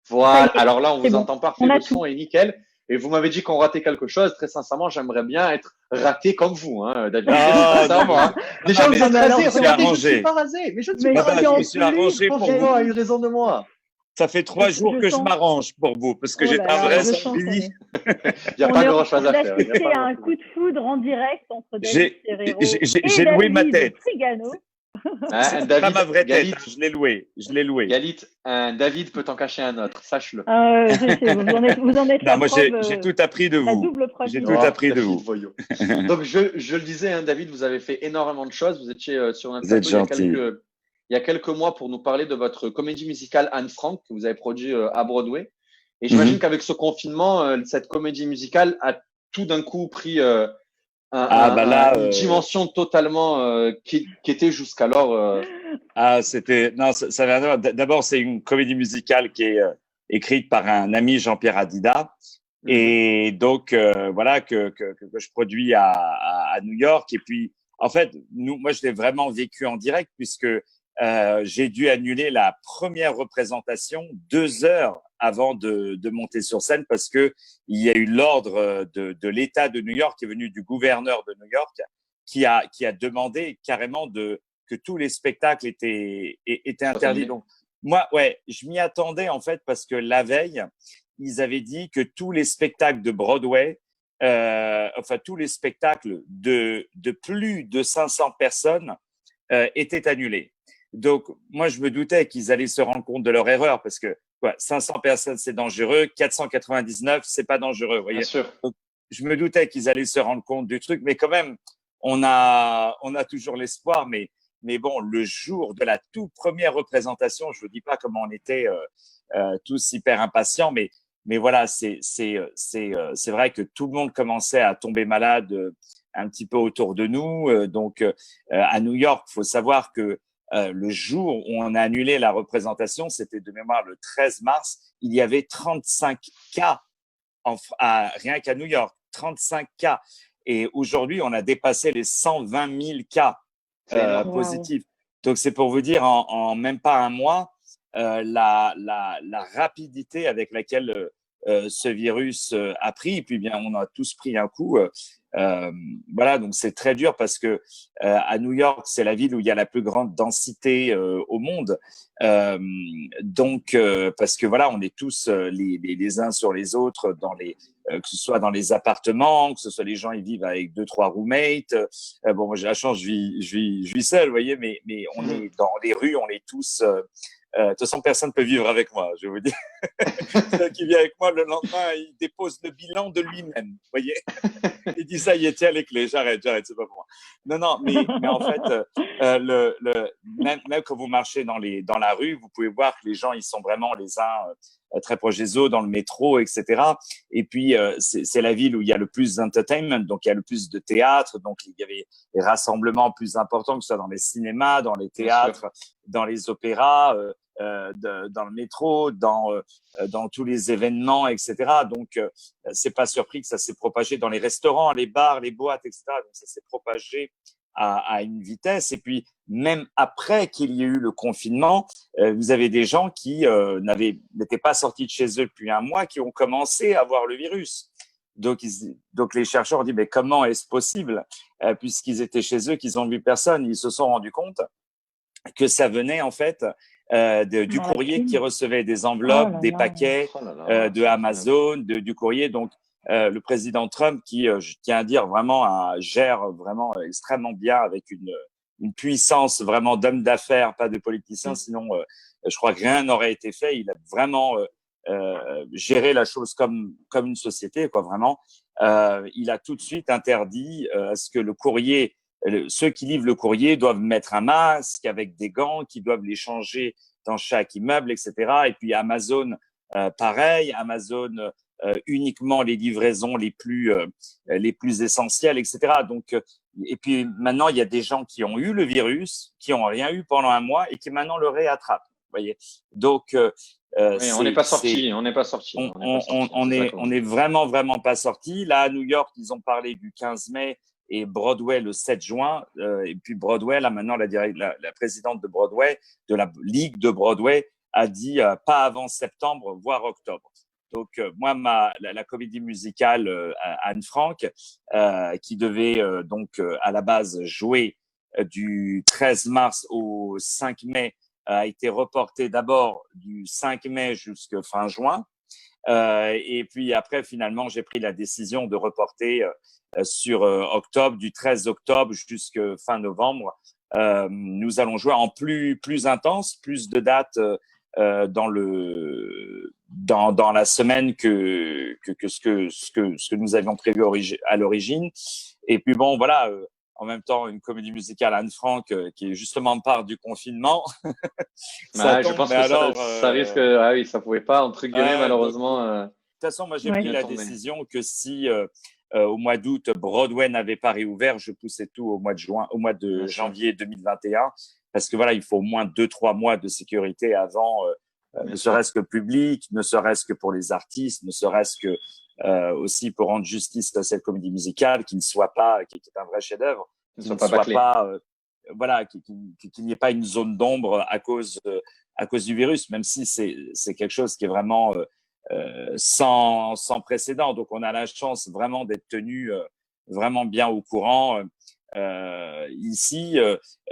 Ça Voilà. y est, Alors là, on c'est vous bon. entend parfait, On a le tout. son est nickel. Et vous m'avez dit qu'on ratait quelque chose. Très sincèrement, j'aimerais bien être raté comme vous, hein, David. Très Ah, non, sincèrement, hein. non, non, Déjà, vous mais Non, êtes mais je alors, rasé. me suis Regardez, je ne suis arrangé. pas rasé. Mais je ne suis mais pas Non, si non, rasé. je en me suis plus, Explique arrangé pour pourquoi, vous. une raison de moi. Ça fait 3 jours je que je sens. m'arrange pour vous, parce que Oh j'étais là un là, vrai je sens qu'on zombie. est, Il n'y a on pas est en grand-chose train à faire. Il n'y a d'assister pas à un grand-chose. coup de foudre en direct entre David J'ai Ferrero j'ai- et j'ai loué ma David tête. Trigano. Hein, Pas ma David, vraie tête, Galit, hein, je l'ai loué. Je l'ai loué. Galit, un David peut en cacher un autre. Sache-le. Je sais, vous en êtes Non, la moi, preuve, j'ai tout appris de la vous. double preuve J'ai tout vivante. Oh, appris de David, vous. voyons. Donc, je le disais, hein, David, vous avez fait énormément de choses. Vous étiez sur notre Vous êtes plateau gentil. il y a quelques mois pour nous parler de votre comédie musicale Anne Frank que vous avez produit à Broadway. Et j'imagine Mhm. qu'avec ce confinement, cette comédie musicale a tout d'un coup pris Ah, bah là, une dimension totalement qui était jusqu'alors. c'était. Non, ça vient d'abord, c'est une comédie musicale qui est écrite par un ami, Jean-Pierre Hadida. Mhm. Et donc, voilà, que je produis à New York. Et puis, en fait, moi, je l'ai vraiment vécu en direct, puisque j'ai dû annuler la première représentation 2 heures avant de monter sur scène, parce que il y a eu l'ordre de l'État de New York, qui est venu du gouverneur de New York, qui a demandé carrément que tous les spectacles étaient interdits. Annulé. Donc, moi, ouais, je m'y attendais, en fait, parce que la veille, ils avaient dit que tous les spectacles de Broadway, enfin tous les spectacles de plus de 500 personnes étaient annulés. Donc moi je me doutais qu'ils allaient se rendre compte de leur erreur, parce que 500 personnes c'est dangereux, 499 c'est pas dangereux, vous Bien voyez. sûr. Donc, je me doutais qu'ils allaient se rendre compte du truc, mais quand même on a toujours l'espoir. Mais bon, le jour de la toute première représentation, je vous dis pas comment on était tous hyper impatients, mais voilà, c'est vrai que tout le monde commençait à tomber malade un petit peu autour de nous. Donc, à New York, il faut savoir que le jour où on a annulé la représentation, c'était de mémoire le 13 mars, il y avait 35 cas rien qu'à New York, 35 cas. Et aujourd'hui, on a dépassé les 120 000 cas C'est énorme. Waouh. positifs. Donc, c'est pour vous dire, en même pas un mois, la rapidité avec laquelle ce virus a pris, et puis bien, on a tous pris un coup. Voilà, donc c'est très dur, parce que à New York, c'est la ville où il y a la plus grande densité au monde. Donc, parce que voilà, on est tous les uns sur les autres que ce soit dans les appartements, que ce soit les gens ils vivent avec 2, 3 roommates. Bon, moi j'ai la chance, je vis seul, vous voyez, mais on est dans les rues, on est tous. De toute façon, personne ne peut vivre avec moi, je vous dis. Celui qui vient avec moi le lendemain, il dépose le bilan de lui-même, vous voyez. Il dit ça y est, tiens les clés, j'arrête, c'est pas pour moi. Non, non, mais en fait, même quand vous marchez dans la rue, vous pouvez voir que les gens, ils sont vraiment les uns très proches des autres, dans le métro, etc. Et puis, c'est la ville où il y a le plus d'entertainment, donc il y a le plus de théâtre, donc il y avait des rassemblements plus importants, que ce soit dans les cinémas, dans les Bien sûr. théâtres, dans les opéras, dans le métro, dans tous les événements, etc. Donc, c'est pas surpris que ça s'est propagé dans les restaurants, les bars, les boîtes, etc. Donc, ça s'est propagé à une vitesse. Et puis, même après qu'il y ait eu le confinement, vous avez des gens qui n'étaient pas sortis de chez eux depuis un mois, qui ont commencé à avoir le virus. Donc les chercheurs ont dit, mais comment est-ce possible, puisqu'ils étaient chez eux, qu'ils ont vu personne. Ils se sont rendus compte que ça venait en fait du Dans la courrier qui Chine. recevait des Oh enveloppes, là des là. paquets Oh là là, de c'est incroyable. Amazon, du courrier. Donc, le président Trump, qui, je tiens à dire, vraiment gère vraiment extrêmement bien, avec une puissance vraiment d'homme d'affaires, pas de politicien, sinon je crois que rien n'aurait été fait. Il a vraiment géré la chose comme une société, quoi, vraiment. Il a tout de suite interdit à ce que le courrier, ceux qui livrent le courrier doivent mettre un masque avec des gants, qui doivent les changer dans chaque immeuble, etc. Et puis Amazon, pareil, Amazon uniquement les livraisons les plus essentielles, etc. Donc, et puis maintenant, il y a des gens qui ont eu le virus, qui n'ont rien eu pendant un mois, et qui maintenant le réattrapent. Vous voyez. Donc, Oui, on n'est pas sorti, on n'est pas sorti, on n'est pas sorti. C'est ça qu'on on dit. est vraiment, vraiment pas sorti. Là, à New York, ils ont parlé du 15 mai et Broadway le 7 juin. Et puis Broadway, là, maintenant, la présidente de Broadway, de la Ligue de Broadway, a dit pas avant septembre, voire octobre. Donc, moi, la comédie musicale Anne Frank, qui devait donc à la base jouer du 13 mars au 5 mai, a été reportée d'abord du 5 mai jusqu'à fin juin. Et puis après, finalement, j'ai pris la décision de reporter sur octobre, du 13 octobre jusqu'à fin novembre. Nous allons jouer en plus intense, plus de dates dans la semaine que ce que nous avions prévu à l'origine. Et puis bon, voilà, en même temps, une comédie musicale Anne Frank qui est justement part du confinement. Ça tombe, je pense que alors, ça risque. Ah oui, ça pouvait pas entre guillemets malheureusement. De toute façon, moi j'ai pris la décision que si au mois d'août Broadway n'avait pas réouvert, je poussais tout au mois de janvier 2021. Parce que voilà, il faut au moins 2-3 mois de sécurité avant, ne serait-ce que public, ne serait-ce que pour les artistes, ne serait-ce que aussi pour rendre justice à cette comédie musicale, qui est un vrai chef-d'œuvre, qui ne soit pas voilà, qu'il n'y ait pas une zone d'ombre à cause du virus, même si c'est quelque chose qui est vraiment sans précédent. Donc on a la chance vraiment d'être tenu vraiment bien au courant. Ici,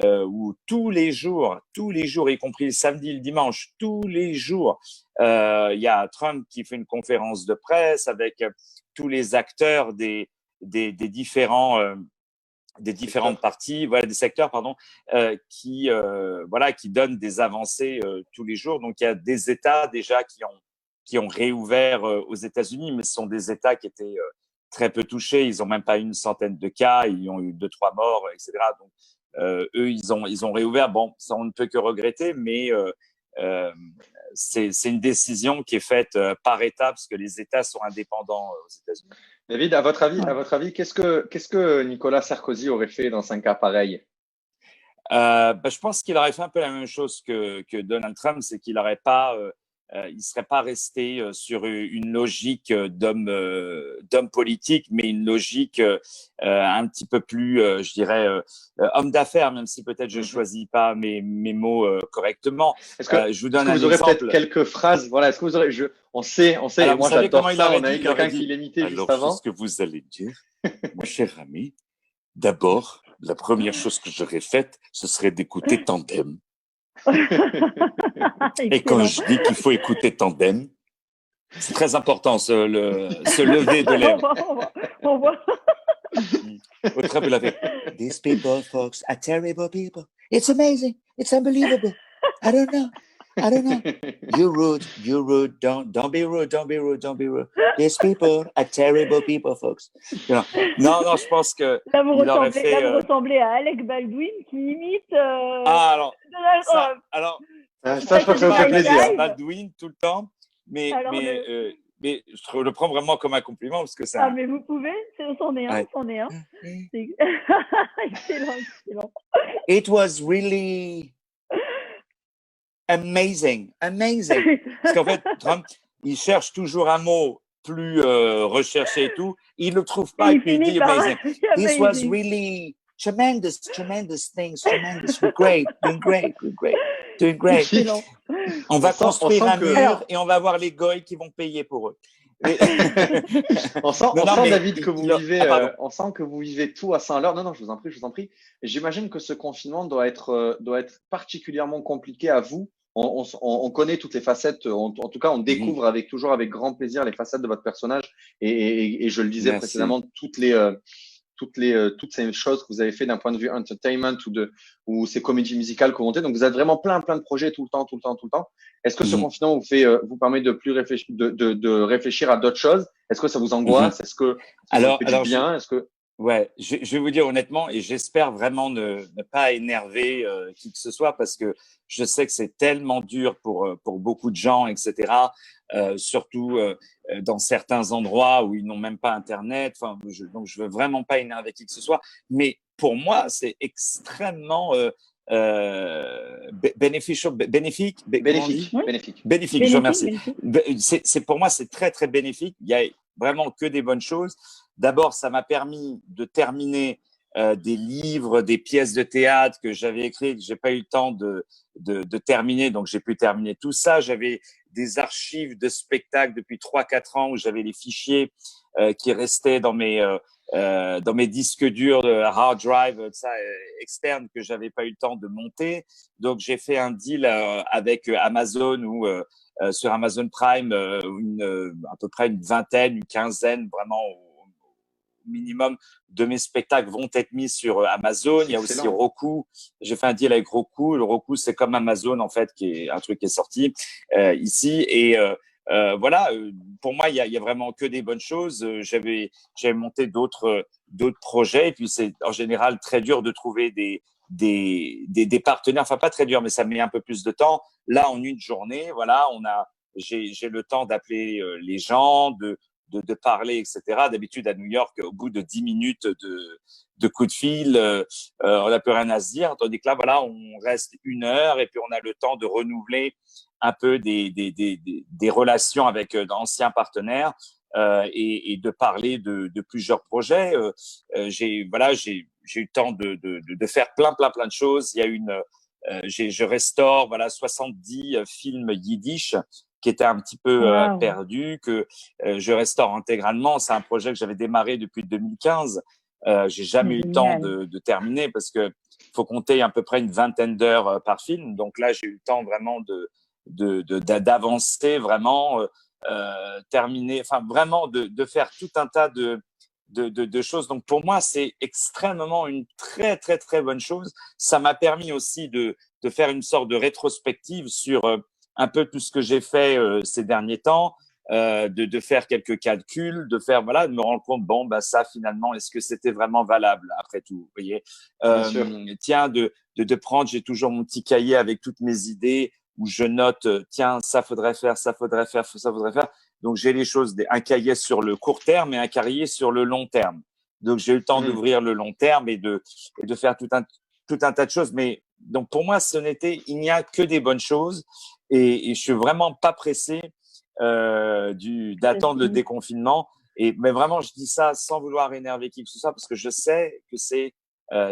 où tous les jours, y compris le samedi et le dimanche, tous les jours, il y a Trump qui fait une conférence de presse avec tous les acteurs des différentes parties, voilà, des secteurs, pardon, qui donnent des avancées tous les jours. Donc il y a des États déjà qui ont réouvert aux États-Unis, mais ce sont des États qui étaient très peu touchés. Ils n'ont même pas une centaine de cas. Ils ont eu 2-3 morts, etc. Donc, eux, ils ont réouvert. Bon, ça, on ne peut que regretter, mais c'est une décision qui est faite par étapes, parce que les États sont indépendants aux États-Unis. David, à votre avis, qu'est-ce que Nicolas Sarkozy aurait fait dans un cas pareil? Je pense qu'il aurait fait un peu la même chose que Donald Trump, c'est qu'il n'aurait pas il serait pas resté sur une logique d'homme politique, mais une logique un petit peu plus, je dirais, homme d'affaires, même si peut-être je choisis pas mes mots correctement. Est-ce que, je vous donne un vous aurez exemple. peut-être quelques phrases, voilà, est-ce que vous aurez, on sait, Alors, et moi j'adore ça, on a eu quelqu'un dit, qui l'imitait juste alors, avant. c'est ce que vous allez dire, mon cher ami, d'abord, la première chose que j'aurais faite, ce serait d'écouter Tandem. Et quand je dis qu'il faut écouter Tandem, c'est très important, se lever de lèvres. On voit. Au très peu la fait. These people, folks, are terrible people. It's amazing. It's unbelievable. I don't know. You're rude. Don't be rude. These people are terrible people, folks. Non, je pense que là, vous ressemblez à Alec Baldwin qui imite Donald Trump. Ça, je crois que ça vous fait plaisir. Baldwin tout le temps, mais je le prends vraiment comme un compliment parce que ça. Ah, mais vous pouvez, c'en est un. Excellent. It was really amazing. Parce qu'en fait, Trump, il cherche toujours un mot plus recherché et tout. Il le trouve pas et puis il dit amazing. This was really tremendous things, tremendously great, doing great. On va construire un mur et on va avoir les goy qui vont payer pour eux. on sent, David, que vous vivez, on sent que vous vivez tout à 100 à l'heure. Non, je vous en prie. J'imagine que ce confinement doit être particulièrement compliqué à vous. On connaît toutes les facettes. En tout cas, on découvre toujours avec grand plaisir les facettes de votre personnage. Et je le disais précédemment, toutes ces choses que vous avez fait d'un point de vue entertainment ou ces comédies musicales que vous montez. Donc, vous avez vraiment plein de projets tout le temps. Est-ce que ce confinement vous permet de plus réfléchir, de réfléchir à d'autres choses? Est-ce que ça vous angoisse? Est-ce que ça vous fait du bien? Ouais, je vais vous dire honnêtement, et j'espère vraiment ne pas énerver qui que ce soit, parce que je sais que c'est tellement dur pour beaucoup de gens, etc. Surtout dans certains endroits où ils n'ont même pas Internet. Enfin, donc je veux vraiment pas énerver qui que ce soit. Mais pour moi, c'est extrêmement bénéfique. Je remercie. C'est pour moi, c'est très très bénéfique. Il y a vraiment que des bonnes choses. D'abord, ça m'a permis de terminer des livres, des pièces de théâtre que j'avais écrites, que j'ai pas eu le temps de terminer, donc j'ai pu terminer tout ça. J'avais des archives de spectacles depuis 3-4 ans où j'avais les fichiers qui restaient dans mes disques durs de hard drive ça, externes que j'avais pas eu le temps de monter. Donc j'ai fait un deal avec Amazon où sur Amazon Prime, à peu près une vingtaine, une quinzaine, vraiment au minimum de mes spectacles vont être mis sur Amazon. Il y a aussi Roku. J'ai fait un deal avec Roku. Le Roku, c'est comme Amazon, en fait, qui est un truc qui est sorti ici. Et voilà, pour moi, il y a vraiment que des bonnes choses. J'avais monté d'autres projets. Et puis, c'est en général très dur de trouver des partenaires. Enfin, pas très dur, mais ça met un peu plus de temps. Là, en une journée, voilà, j'ai le temps d'appeler les gens, de parler, etc. D'habitude, à New York, au bout de 10 minutes de coup de fil, on n'a plus rien à se dire. Tandis que là, voilà, on reste 1 heure et puis on a le temps de renouveler un peu des relations avec d'anciens partenaires et de parler de plusieurs projets. J'ai eu le temps de faire plein de choses. Il y a je restaure 70 films yiddish qui étaient un petit peu perdus, que je restaure intégralement. C'est un projet que j'avais démarré depuis 2015. J'ai jamais eu le temps de terminer parce que faut compter à peu près une vingtaine d'heures par film. Donc là, j'ai eu le temps vraiment d'avancer, vraiment terminer, enfin vraiment de faire tout un tas de choses. Donc pour moi, c'est extrêmement une très très très bonne chose. Ça m'a permis aussi de faire une sorte de rétrospective sur un peu tout ce que j'ai fait ces derniers temps, de faire quelques calculs, de me rendre compte, bon, bah ça finalement, est-ce que c'était vraiment valable après tout, vous voyez. Tiens, de prendre, j'ai toujours mon petit cahier avec toutes mes idées où je note, tiens, ça faudrait faire, ça faudrait faire, ça faudrait faire. Donc j'ai les choses, un cahier sur le court terme et un cahier sur le long terme. Donc j'ai eu le temps d'ouvrir le long terme et de faire tout un tas de choses. Mais donc pour moi, il n'y a que des bonnes choses et je suis vraiment pas pressé d'attendre le déconfinement. Mais vraiment, je dis ça sans vouloir énerver qui que ce soit parce que je sais que c'est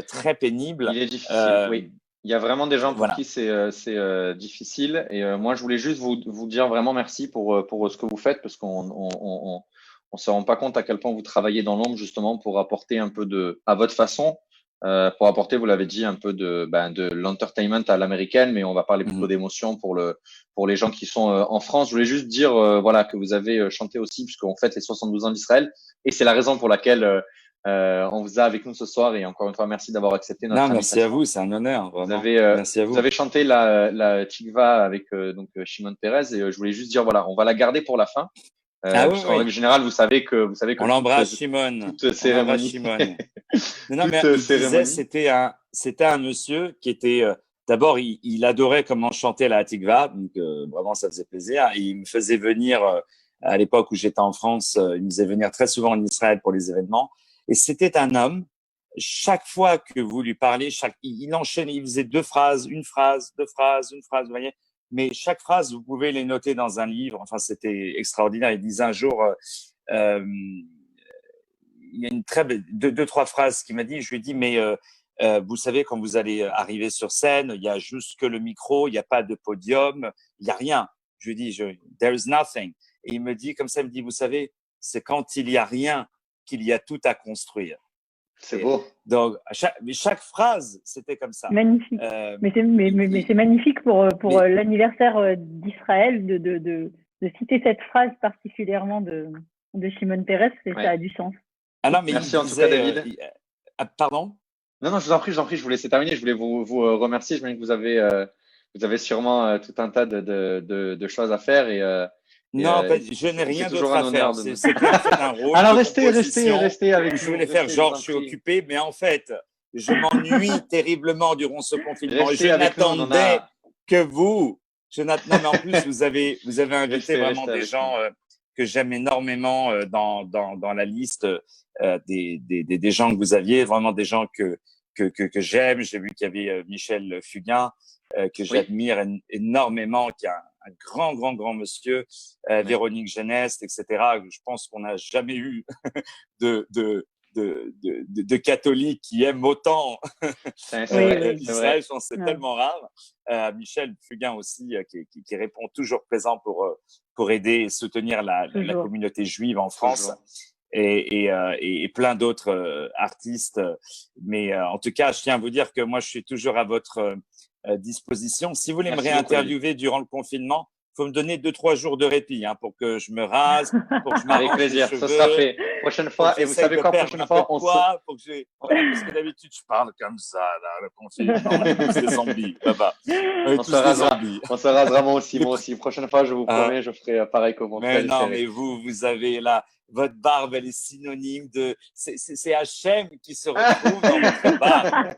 très pénible. Il est difficile, oui. Il y a vraiment des gens pour qui c'est difficile. Et moi, je voulais juste vous dire vraiment merci pour ce que vous faites parce qu'on se rend pas compte à quel point vous travaillez dans l'ombre justement pour apporter un peu à votre façon, pour apporter, vous l'avez dit, un peu de l'entertainment à l'américaine, mais on va parler plutôt d'émotion pour les gens qui sont en France. Je voulais juste dire voilà que vous avez chanté aussi puisqu'on fête les 72 ans d'Israël et c'est la raison pour laquelle on vous a avec nous ce soir et encore une fois merci d'avoir accepté notre invitation. Merci à vous, c'est un honneur. Vraiment. Merci à vous. Vous avez chanté la Tikva avec donc Shimon Peres et je voulais juste dire voilà, on va la garder pour la fin. En règle générale, vous savez que on l'embrasse, Shimon. Toute cérémonie. Shimon. Non, mais il disait, c'était un monsieur qui était d'abord il adorait comment chanter la Tikva, donc vraiment ça faisait plaisir. Et il me faisait venir à l'époque où j'étais en France, il me faisait venir très souvent en Israël pour les événements. Et c'était un homme. Chaque fois que vous lui parlez, il enchaînait, il faisait 2 phrases, une phrase, 2 phrases, une phrase, vous voyez. Mais chaque phrase, vous pouvez les noter dans un livre. Enfin, c'était extraordinaire. Il disait un jour, il y a une très belle, 2-3 phrases qu'il m'a dit. Je lui ai dit, mais vous savez, quand vous allez arriver sur scène, il y a juste que le micro, il n'y a pas de podium, il n'y a rien. Je lui ai dit, there is nothing. Et il me dit, comme ça, il me dit, vous savez, c'est quand il n'y a rien qu'il y a tout à construire. C'est beau. Donc, chaque phrase, c'était comme ça. Magnifique. Mais c'est magnifique pour l'anniversaire d'Israël de citer cette phrase particulièrement de Shimon Peres, ça a du sens. Ah non, mais merci en tout cas, David. Pardon? Non, je vous en prie, je vous laissais terminer. Je voulais vous remercier. Je me dis que vous avez sûrement tout un tas de choses à faire non, en fait, je n'ai rien d'autre à faire. C'était en fait un rôle. Alors restez avec nous. Je voulais faire genre, je suis occupé, mais en fait, je m'ennuie terriblement durant ce confinement. Et je n'attendais que vous. Non, mais en plus, vous avez invité vraiment des gens que j'aime énormément dans la liste des gens que vous aviez, vraiment des gens que j'aime. J'ai vu qu'il y avait Michel Fugain, que j'admire énormément, qui a un grand monsieur, Véronique Geneste, etc. Je pense qu'on n'a jamais eu de de catholiques qui aiment autant Israël. Je pense que c'est tellement rare. Michel Fugain aussi, qui répond toujours présent pour aider et soutenir la communauté juive en France. Et plein d'autres artistes. Mais en tout cas, je tiens à vous dire que moi, je suis toujours à votre disposition. Si vous voulez me réinterviewer durant le confinement, il faut me donner 2-3 jours de répit pour que je me rase, pour que je m'arrange. Avec plaisir, ça sera fait. Prochaine fois, et vous savez quoi, prochaine fois, parce que d'habitude, je parle comme ça, là, le confinement, c'est des zombies, là-bas. On se rasera, moi aussi. Prochaine fois, je vous promets, je ferai pareil que vous. Mais non, mais vous avez là, votre barbe, elle est synonyme de. C'est Hachem qui se retrouve dans votre barbe.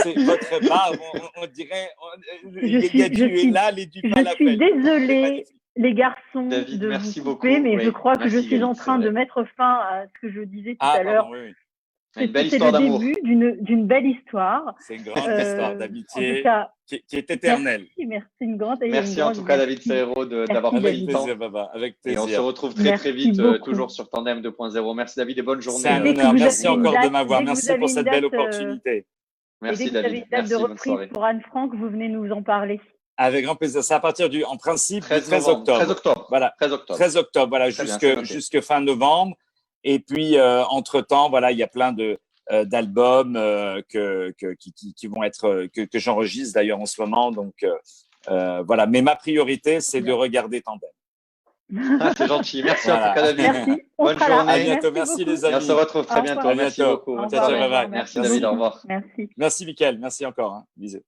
C'est votre barbe. On dirait. Il y a du Elal et du Falafel. Je suis désolée, les garçons, David, de merci vous couper, beaucoup. mais je crois que je suis en train de mettre fin à ce que je disais tout à l'heure. Une belle histoire d'amour. C'est le début d'une belle histoire. C'est une grande histoire d'amitié qui est éternelle. Merci en tout cas, David Ferrero, d'avoir pris le temps. Avec plaisir. Et on se retrouve très vite, toujours sur Tandem 2.0. Merci David et bonne journée. C'est un honneur. Merci encore de m'avoir. Merci pour cette belle opportunité. Merci David. Vous avez une date de reprise pour Anne Frank, vous venez nous en parler. Avec grand plaisir. C'est à partir en principe, 13 octobre. 13 octobre. Voilà. 13 octobre, voilà, jusque fin novembre. Et puis, entre-temps, voilà, il y a plein d'albums qui vont être que j'enregistre d'ailleurs en ce moment. Donc, voilà. Mais ma priorité, c'est de regarder Tandem. C'est gentil. Merci en tout cas, David. Merci. Bonne journée. À bientôt. Merci les amis. On se retrouve très bientôt. À bientôt. Merci beaucoup. Ciao, bye bye. Merci David. Au revoir. Merci. Merci Mickaël. Merci encore. Bisous.